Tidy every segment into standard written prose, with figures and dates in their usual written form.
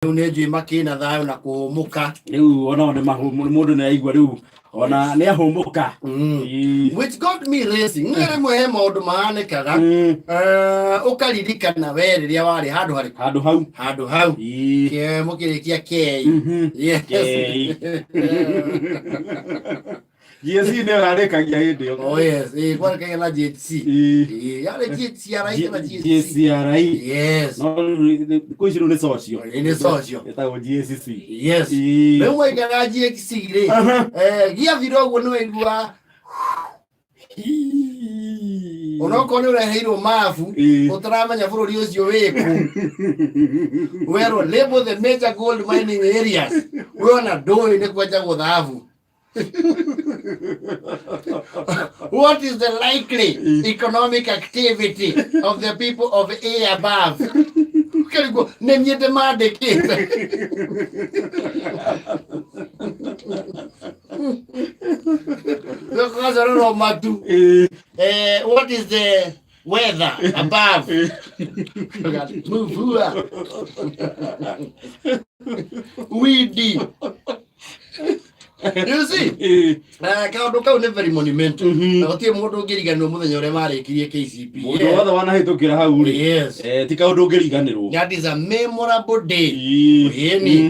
Unejui makina thayo na kuumuka riu ona one mundu ni aigua riu ona ni ahumuka which got me racing ngere mwe maundu mahanikaga ukaririkana we riria wari handu hau ke mukirikia ke yes GSC ne harekagia hindi yo. Oh yes, kwa kaya na GSC. Yale GSC arai na GSC. GSC arai. Yes. No kuishi ni socio. Ni socio. Eta GSC. Yes. Leo mwe kana GSC ri. Gia viro gwo no igua. Onoko ni ureheirwo mafu utaramenya bururi ucio wiku wero label the major gold mining areas wona ndoi ni kwenjagwo thahabu. What is the likely economic activity of the people of A above? Karigo nemyete mandikite. Lokazaro matu. What is the weather above? Move. Weedy. You see? Kaundu kau ni very monumental. Na gutie mundu ngiriganirwo muthenya uria marikirie KCPE. Mundu wothe wanahitukira hau ri. Yes. Ti kaundu ngiriganirwo. That is a memorable day. Yeni.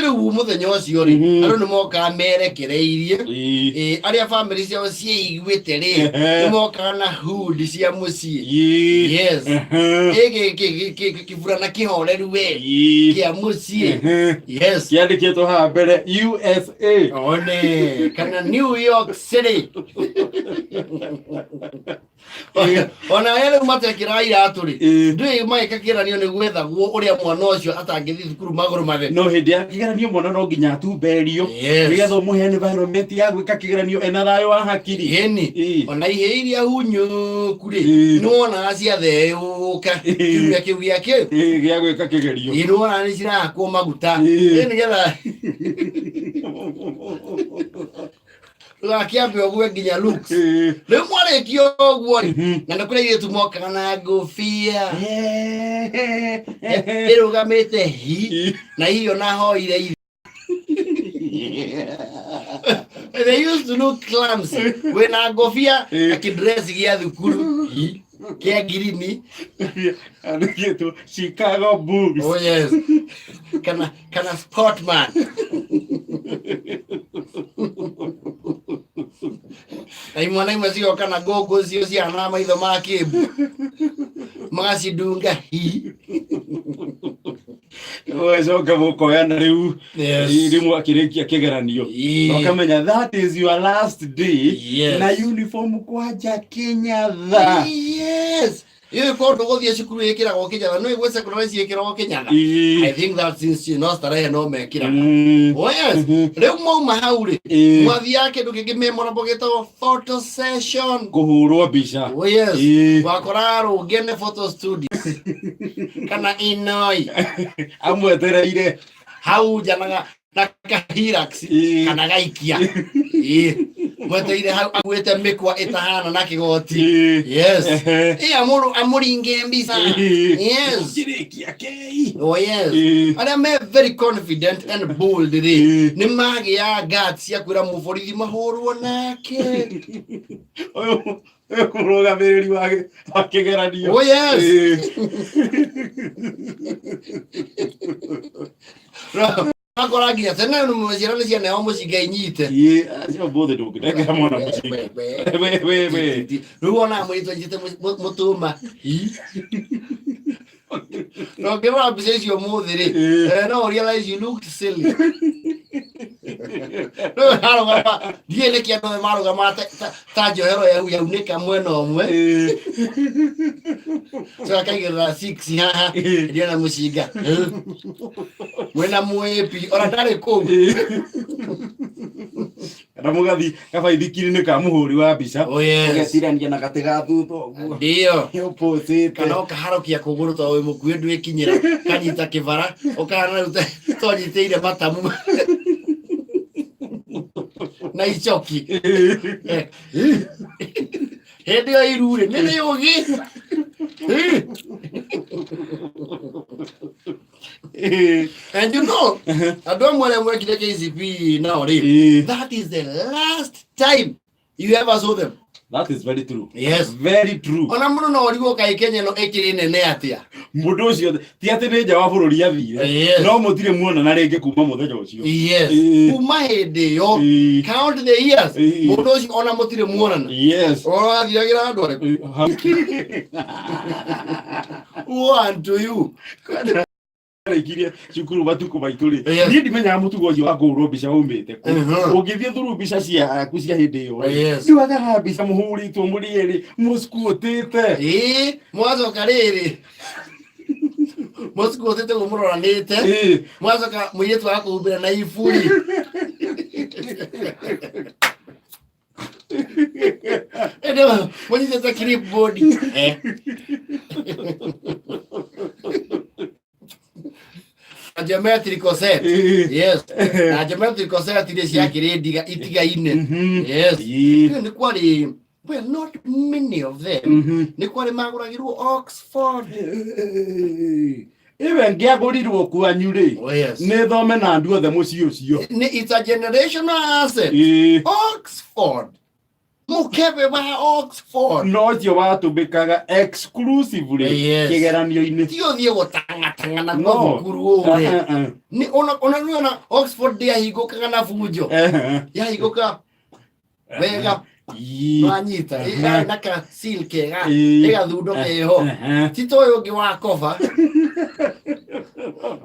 Riu muthenya ucio ri andu ni moka merekereirie. Aria family ciao ciiguite ri ni moka na hood cia mucii. Yes. Kivurana kihoreru we. Kia mucii. Yes. Kiandikitwo haha mbere USA. One kana New York City. Ona yale matekira iratu ri ndui maika kiranio ni gwethagwo uria mwana ucio atangithi thukuru maguru mathe no hindi ya kigeranio mwana no nginya atumberio nigetha muhe environment ya gwika kigeranio ena thayo wa hakiri yeni ona ihe iria hunyu kuri nona acia theuka kiumia kiu giake gia gwika kigerio irona ni cirakwo maguta nigetha Lakiambe ogwe nginya looks. Leo mwale kio ogwo na ndakure ile tumoka na gofia. Irugamite hi na hiyo naho ile. They used to look clumsy when a gofia akidress gia thukuru kia girini and get to Chicago Bulls. Oh yes. Kana sportman. Ai mwana imazio kana gogo zio cia na maitho ma kibu magacidunga hi Ocoka mukoyana riu rimwe akirikia kigeranio ukamenya that is your last day na uniform kwaja Kinyatha. Yes. You go to the school ekira go Kinyatha no igwe secondary ekira go Kinyatha. I think that since she knows that I know me kira. Oh yes. Riu mauma hauri mwathi yake ndukingi memorable geto photo session kuhurwo mbica. Oh yes. Wakoraro gene photo studio kana inoi amwetereire hau janaga na kahirax kana gaikia mweteire hau agwete mikwa itahana na kigoti. Yes. Amuringe mbisa. Yes. Kirikia kei. Oh yes. And I'm very confident and bold today. Ni magi ya guts ya kwira muborithi mahurwo nake. Murugamiriri wake akigeranio. Oh yes. Agora nginya tena no mwezirane cia neo mucinga inyite acio bothe ndungireka mwana mucinga we riu ona mwito njite mutuma no ngira mbica icio muthi ri no realize you looked silly no harugama ndiene kia no marugama ta njohero ya unika mwena omwe so akaigira 6 haha ndiana mucinga mwena mwepi ora ndari ku kana mugathi kabaithikiri-ini ka muhuri wa mbica ugetirania na gati ga thutha uguo ndio opposite kana ukaharokia kuguru to wi mukuye ndwikinyira kanyita kivara ukana tonyiteire matamu na ichoki hindi yo irure nene yugi And you know, I don't want to work in the KCP now. That is the last time you ever saw them. That is very true. Yes. Very true. Ona muno no origo kai Kenya no ekiri nene atia. Mundu ucio ti ati ni nja wa bururi athire. No mutire muona na ringi kuma muthenya ucio. Yes. Kuma hindi yo. Count the years. Mundu ucio ona mutire muona. Yes. Ora thiagira andu are. One to you. Ikiria cukuru batuko baituri ni ndimenya mutugo ucio wa ngurwo mbica umite ungithie thuru mbica cia kucia hindi yo ni waga mbica muhuri tu murieri muskuotite mwazo kariri muskuotite gumuroranite mwazo ka muyetu akumbira na ifuri eno mwenye clipboard geometrical set. Yes. Na geometrical set ile cia kirediga itigaine. Yes. Ni kwari, well, not many of them. Ni kwari maguragirwo Oxford. Even ngiagurirwo kwanyu ri. Ni thome na andu othe muci ucio. It's a generational asset. Oxford. Mukebe wa Oxford. No cio watubikaga exclusively kigeranio-ini. Tio thie gutanga na thukuru ure. Ni ona Oxford ya higukaga na fujo. Ya higuka wega manyita naka silke ga ega thundo keho. Tito yo gi wa cover.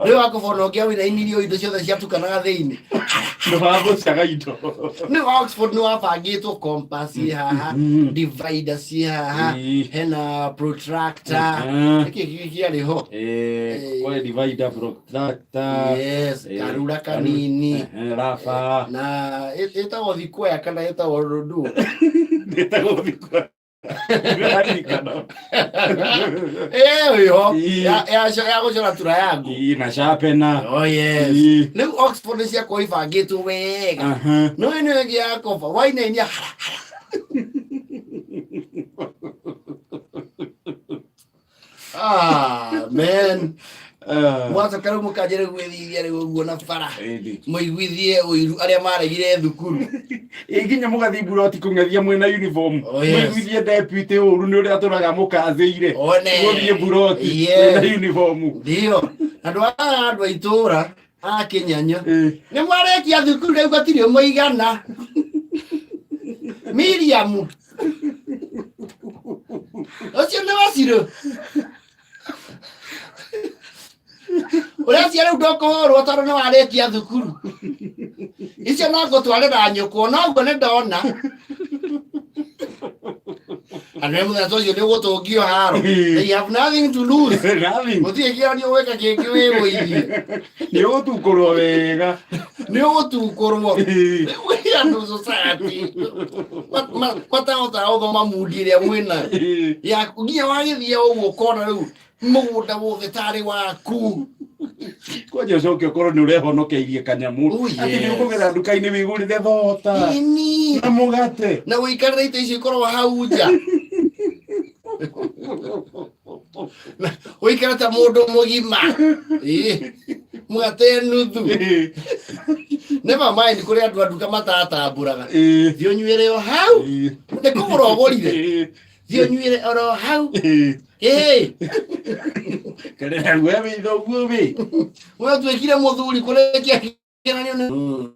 Leo wako no kia wina inilio indo ciothe ciatukanaga thiini. No hapo caga indo. Ni Oxford no abangitwo compass haha, divider haha, hena protractor. Iki ari ho. Kwa divider protractor. Yes, karura kanini. Rafa. Na eta othikwa kana eta orodu. Eta othikwa. Ya gochora tura yangu. Na sharpena. Oh yes. Ni Oxford cia koibangitu wega. No ene ngi yakofa. Why na inya. Man. Mwaza karo mukajere gwithithia rigo guona bara. Muigwithie uiru aria maregire thukuru. Iginya mugathi buroti kungethia mwena uniform. Muigwithie deputy uru ni uria turaga mukatheire. Guthie buroti mwena uniform. Ndio. Andu aitura a Kenyanya. Ni mwarekia thukuru riu gatiri muigana. Miriam. Ocio ni wasiro. Ora cia riu ndokohorwo toro no arekia thukuru. Icio no ngutwarira nyuko no ngo ni ndona. Ane muthato cio ni gutungio haro. They have nothing to lose. Mutie kiranio weka kingi wibuithie. Ni ugutukurwo wega. Ni ugutukurwo. We are no society. Kwata othoma mundire mwina. Ya kugia wagithie uguo kona riu. Mugunda wothe tari waku. Kwaje coke korwo ni urehonokeirie kanyamu. Ati ni ukugera nduka-ini wigurire thota. Na mugate. Na wikarira ite icio korwo hau nja. Wikara ta mundu mugima. Mugate nuthu. Never mind kuri andu nduka matatamburaga. Thio nywire o hau. Ni kugura ogorire. Thio nywire oro hau. Kare wewe ndo gubi. Wewe twekire muthuri kurekia kiranio.